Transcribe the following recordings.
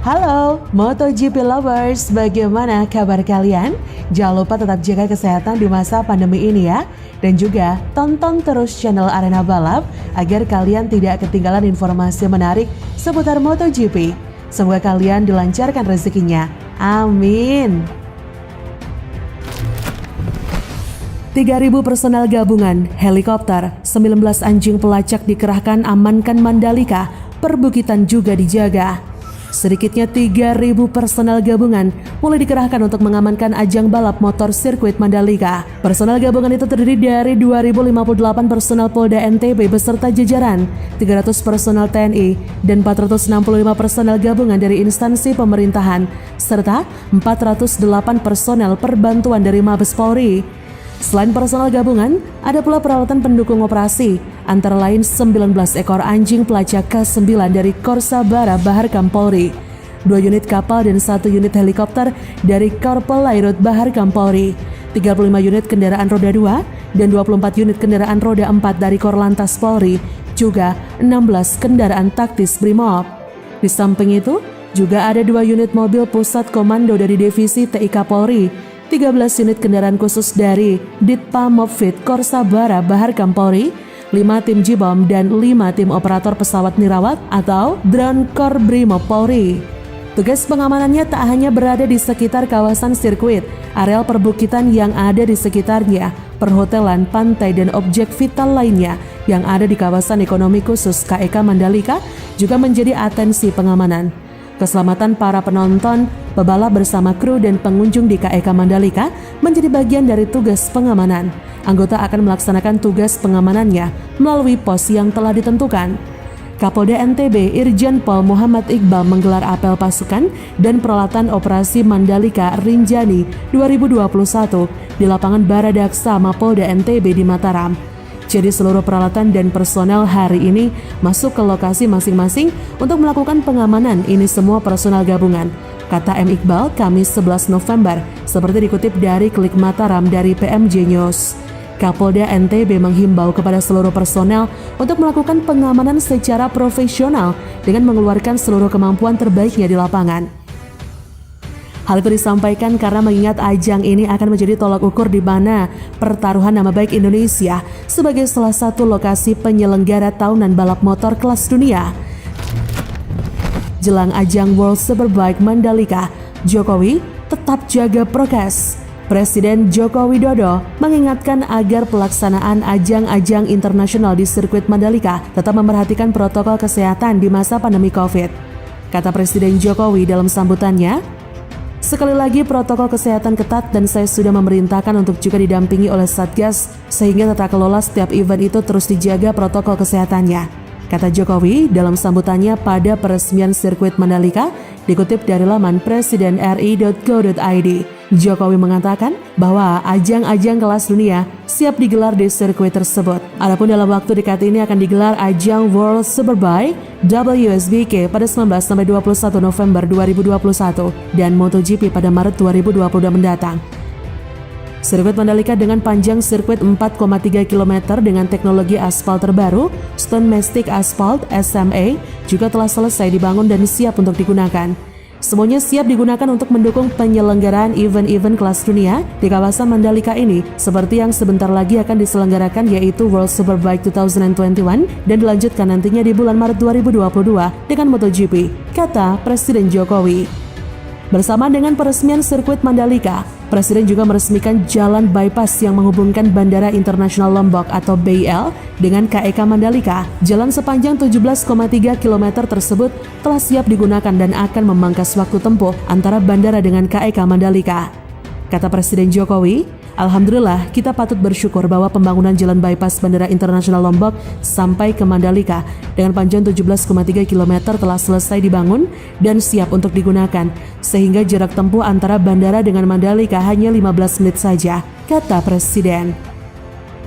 Halo MotoGP lovers, bagaimana kabar kalian? Jangan lupa tetap jaga kesehatan di masa pandemi ini ya. Dan juga tonton terus channel Arena Balap agar kalian tidak ketinggalan informasi menarik seputar MotoGP. Semoga kalian dilancarkan rezekinya. Amin. 3.000 personel gabungan, helikopter, 19 anjing pelacak dikerahkan amankan Mandalika, perbukitan juga dijaga. Sedikitnya 3.000 personel gabungan mulai dikerahkan untuk mengamankan ajang balap motor sirkuit Mandalika. Personel gabungan itu terdiri dari 2.058 personel Polda NTB beserta jajaran, 300 personel TNI, dan 465 personel gabungan dari instansi pemerintahan, serta 408 personel perbantuan dari Mabes Polri. Selain personel gabungan, ada pula peralatan pendukung operasi, antara lain 19 ekor anjing pelacak K9 dari Korsa Bara Baharkam Polri, 2 unit kapal dan 1 unit helikopter dari Korpel Lairut Baharkam Polri, 35 unit kendaraan roda 2, dan 24 unit kendaraan roda 4 dari Korlantas Polri, juga 16 kendaraan taktis Brimob. Di samping itu, juga ada 2 unit mobil pusat komando dari divisi TIK Polri, 13 unit kendaraan khusus dari Ditpa Mobfit Korsa Bara Baharkam Polri, 5 tim Jibom dan 5 tim operator pesawat nirawak atau drone Kor Brimob Polri. Tugas pengamanannya tak hanya berada di sekitar kawasan sirkuit, areal perbukitan yang ada di sekitarnya, perhotelan, pantai dan objek vital lainnya yang ada di kawasan ekonomi khusus KEK Mandalika juga menjadi atensi pengamanan. Keselamatan para penonton, pebalap bersama kru dan pengunjung di KEK Mandalika menjadi bagian dari tugas pengamanan. Anggota akan melaksanakan tugas pengamanannya melalui pos yang telah ditentukan. Kapolda NTB Irjen Pol Muhammad Iqbal menggelar apel pasukan dan peralatan operasi Mandalika Rinjani 2021 di lapangan Baradaksa Mapolda NTB di Mataram. Jadi seluruh peralatan dan personel hari ini masuk ke lokasi masing-masing untuk melakukan pengamanan ini semua personel gabungan, kata M. Iqbal Kamis 11 November, seperti dikutip dari Klik Mataram dari PMJ News. Kapolda NTB menghimbau kepada seluruh personel untuk melakukan pengamanan secara profesional dengan mengeluarkan seluruh kemampuan terbaiknya di lapangan. Hal itu disampaikan karena mengingat ajang ini akan menjadi tolak ukur di mana pertaruhan nama baik Indonesia sebagai salah satu lokasi penyelenggara tahunan balap motor kelas dunia. Jelang ajang World Superbike Mandalika, Jokowi tetap jaga prokes. Presiden Joko Widodo mengingatkan agar pelaksanaan ajang-ajang internasional di sirkuit Mandalika tetap memperhatikan protokol kesehatan di masa pandemi COVID. Kata Presiden Jokowi dalam sambutannya, sekali lagi protokol kesehatan ketat dan saya sudah memerintahkan untuk juga didampingi oleh Satgas sehingga tata kelola setiap event itu terus dijaga protokol kesehatannya. Kata Jokowi dalam sambutannya pada peresmian sirkuit Mandalika dikutip dari laman presidenri.go.id. Jokowi mengatakan bahwa ajang-ajang kelas dunia siap digelar di sirkuit tersebut. Adapun dalam waktu dekat ini akan digelar ajang World Superbike WSBK pada 19-21 November 2021 dan MotoGP pada Maret 2022 mendatang. Sirkuit Mandalika dengan panjang sirkuit 4,3 km dengan teknologi aspal terbaru, Stone Mastic Asphalt SMA, juga telah selesai dibangun dan siap untuk digunakan. Semuanya siap digunakan untuk mendukung penyelenggaraan event-event kelas dunia di kawasan Mandalika ini, seperti yang sebentar lagi akan diselenggarakan yaitu World Superbike 2021 dan dilanjutkan nantinya di bulan Maret 2022 dengan MotoGP, kata Presiden Jokowi. Bersama dengan peresmian sirkuit Mandalika, Presiden juga meresmikan jalan bypass yang menghubungkan Bandara Internasional Lombok atau BIL dengan KEK Mandalika. Jalan sepanjang 17,3 km tersebut telah siap digunakan dan akan memangkas waktu tempuh antara bandara dengan KEK Mandalika. Kata Presiden Jokowi, alhamdulillah kita patut bersyukur bahwa pembangunan jalan bypass Bandara Internasional Lombok sampai ke Mandalika dengan panjang 17,3 km telah selesai dibangun dan siap untuk digunakan, sehingga jarak tempuh antara bandara dengan Mandalika hanya 15 menit saja, kata Presiden.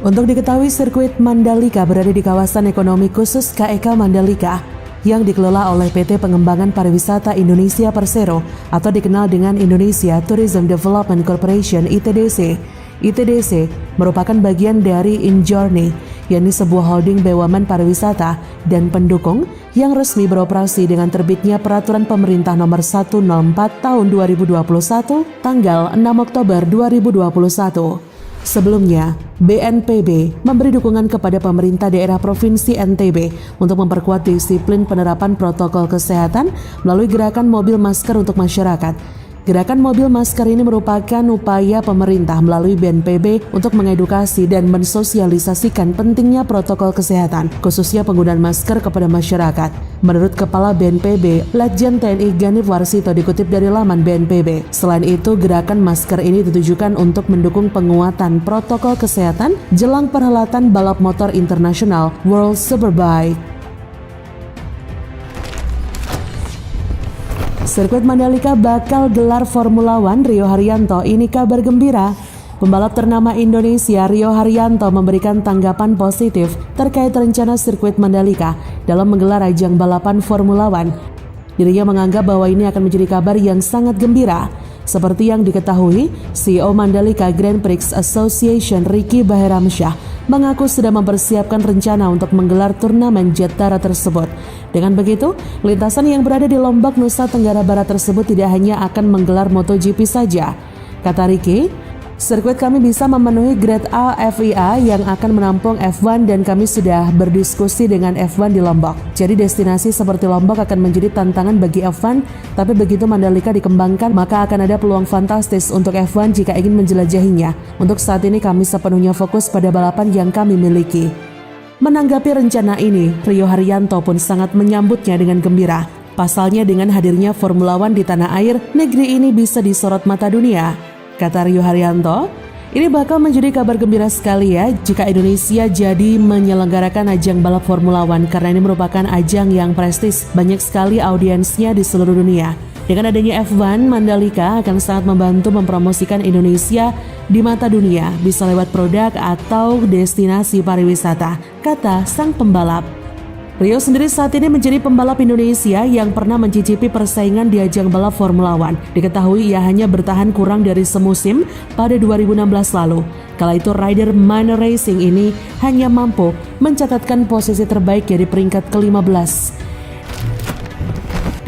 Untuk diketahui, sirkuit Mandalika berada di kawasan ekonomi khusus KEK Mandalika yang dikelola oleh PT Pengembangan Pariwisata Indonesia Persero atau dikenal dengan Indonesia Tourism Development Corporation ITDC. ITDC merupakan bagian dari InJourney yakni sebuah holding BUMN pariwisata dan pendukung yang resmi beroperasi dengan terbitnya Peraturan Pemerintah Nomor 104 Tahun 2021 tanggal 6 Oktober 2021. Sebelumnya, BNPB memberi dukungan kepada pemerintah daerah Provinsi NTB untuk memperkuat disiplin penerapan protokol kesehatan melalui gerakan mobil masker untuk masyarakat. Gerakan mobil masker ini merupakan upaya pemerintah melalui BNPB untuk mengedukasi dan mensosialisasikan pentingnya protokol kesehatan, khususnya penggunaan masker kepada masyarakat. Menurut Kepala BNPB, Letjen TNI Ganif Warsito dikutip dari laman BNPB. Selain itu, gerakan masker ini ditujukan untuk mendukung penguatan protokol kesehatan jelang perhelatan balap motor internasional World Superbike. Sirkuit Mandalika bakal gelar Formula One. Rio Haryanto, ini kabar gembira. Pembalap ternama Indonesia Rio Haryanto memberikan tanggapan positif terkait rencana sirkuit Mandalika dalam menggelar ajang balapan Formula One. Dirinya menganggap bahwa ini akan menjadi kabar yang sangat gembira. Seperti yang diketahui, CEO Mandalika Grand Prix Association Ricky Baheramsyah mengaku sudah mempersiapkan rencana untuk menggelar turnamen Jetara tersebut. Dengan begitu, lintasan yang berada di Lombok, Nusa Tenggara Barat tersebut tidak hanya akan menggelar MotoGP saja. Kata Ricky, sirkuit kami bisa memenuhi grade A FIA yang akan menampung F1 dan kami sudah berdiskusi dengan F1 di Lombok. Jadi destinasi seperti Lombok akan menjadi tantangan bagi F1, tapi begitu Mandalika dikembangkan maka akan ada peluang fantastis untuk F1 jika ingin menjelajahinya. Untuk saat ini kami sepenuhnya fokus pada balapan yang kami miliki. Menanggapi rencana ini, Rio Haryanto pun sangat menyambutnya dengan gembira. Pasalnya dengan hadirnya Formula One di tanah air, negeri ini bisa disorot mata dunia. Kata Rio Haryanto, ini bakal menjadi kabar gembira sekali ya jika Indonesia jadi menyelenggarakan ajang balap Formula One karena ini merupakan ajang yang prestis, banyak sekali audiensnya di seluruh dunia. Dengan adanya F1, Mandalika akan sangat membantu mempromosikan Indonesia di mata dunia, bisa lewat produk atau destinasi pariwisata, kata sang pembalap. Rio sendiri saat ini menjadi pembalap Indonesia yang pernah mencicipi persaingan di ajang balap Formula One. Diketahui ia hanya bertahan kurang dari semusim pada 2016 lalu. Kala itu rider Manor Racing ini hanya mampu mencatatkan posisi terbaik di peringkat ke-15.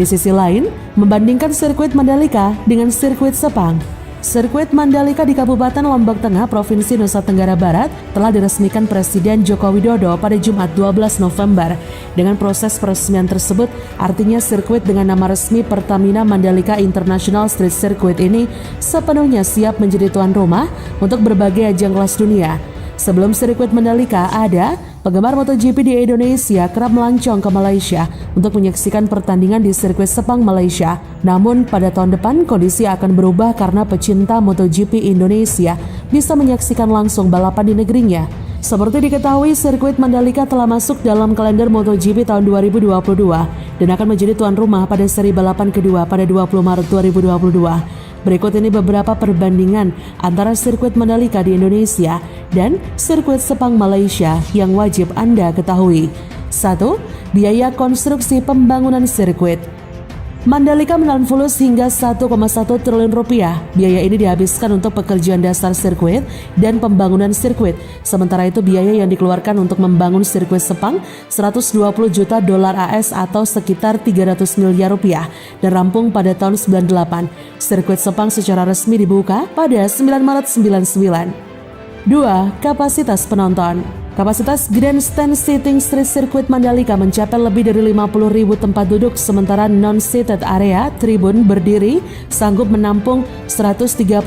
Di sisi lain, membandingkan sirkuit Mandalika dengan sirkuit Sepang, sirkuit Mandalika di Kabupaten Lombok Tengah, Provinsi Nusa Tenggara Barat telah diresmikan Presiden Joko Widodo pada Jumat 12 November. Dengan proses peresmian tersebut, artinya sirkuit dengan nama resmi Pertamina Mandalika International Street Circuit ini sepenuhnya siap menjadi tuan rumah untuk berbagai ajang kelas dunia. Sebelum sirkuit Mandalika ada, penggemar MotoGP di Indonesia kerap melancong ke Malaysia untuk menyaksikan pertandingan di sirkuit Sepang Malaysia. Namun pada tahun depan kondisi akan berubah karena pecinta MotoGP Indonesia bisa menyaksikan langsung balapan di negerinya. Seperti diketahui, sirkuit Mandalika telah masuk dalam kalender MotoGP tahun 2022 dan akan menjadi tuan rumah pada seri balapan kedua pada 20 Maret 2022. Berikut ini beberapa perbandingan antara sirkuit Mandalika di Indonesia dan sirkuit Sepang Malaysia yang wajib Anda ketahui. 1. Biaya konstruksi pembangunan sirkuit. Mandalika menelan fulus hingga 1,1 triliun rupiah. Biaya ini dihabiskan untuk pekerjaan dasar sirkuit dan pembangunan sirkuit. Sementara itu biaya yang dikeluarkan untuk membangun sirkuit Sepang 120 juta dolar AS atau sekitar 300 miliar rupiah dan rampung pada tahun 98. Sirkuit Sepang secara resmi dibuka pada 9 Maret 99. 2. Kapasitas penonton. Kapasitas Grandstand Seating Street Circuit Mandalika mencapai lebih dari 50.000 tempat duduk, sementara non-seated area tribun berdiri sanggup menampung 138.000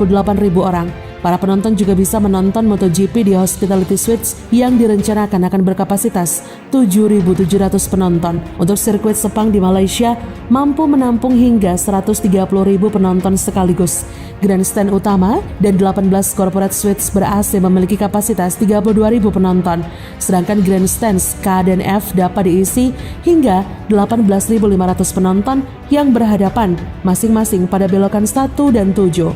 orang. Para penonton juga bisa menonton MotoGP di Hospitality Suites yang direncanakan akan berkapasitas 7.700 penonton. Untuk sirkuit Sepang di Malaysia mampu menampung hingga 130.000 penonton sekaligus. Grandstand utama dan 18 corporate suites ber-AC memiliki kapasitas 32.000 penonton, sedangkan grandstands K dan F dapat diisi hingga 18.500 penonton yang berhadapan masing-masing pada belokan 1 dan 7.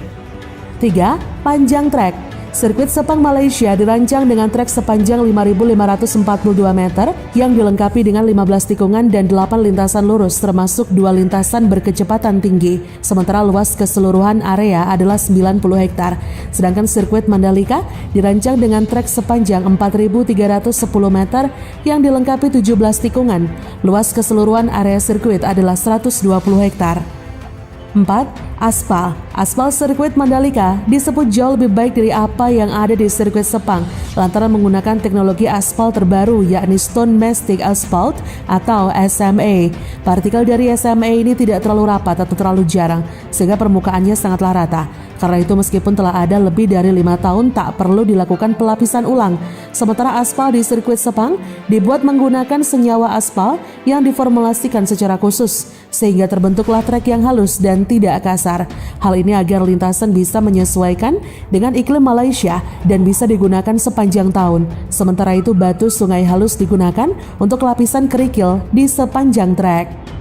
3. Panjang trek. Sirkuit Sepang Malaysia dirancang dengan trek sepanjang 5.542 meter yang dilengkapi dengan 15 tikungan dan 8 lintasan lurus termasuk 2 lintasan berkecepatan tinggi. Sementara luas keseluruhan area adalah 90 hektar. Sedangkan sirkuit Mandalika dirancang dengan trek sepanjang 4.310 meter yang dilengkapi 17 tikungan. Luas keseluruhan area sirkuit adalah 120 hektar. 4. Aspal sirkuit Mandalika disebut jauh lebih baik dari apa yang ada di sirkuit Sepang lantaran menggunakan teknologi aspal terbaru yakni Stone Mastic Asphalt atau SMA. Partikel dari SMA ini tidak terlalu rapat atau terlalu jarang sehingga permukaannya sangatlah rata. Karena itu meskipun telah ada lebih dari 5 tahun tak perlu dilakukan pelapisan ulang. Sementara aspal di sirkuit Sepang dibuat menggunakan senyawa aspal yang diformulasikan secara khusus sehingga terbentuklah trek yang halus dan tidak kasar. Hal ini agar lintasan bisa menyesuaikan dengan iklim Malaysia dan bisa digunakan sepanjang tahun. Sementara itu batu sungai halus digunakan untuk lapisan kerikil di sepanjang trek.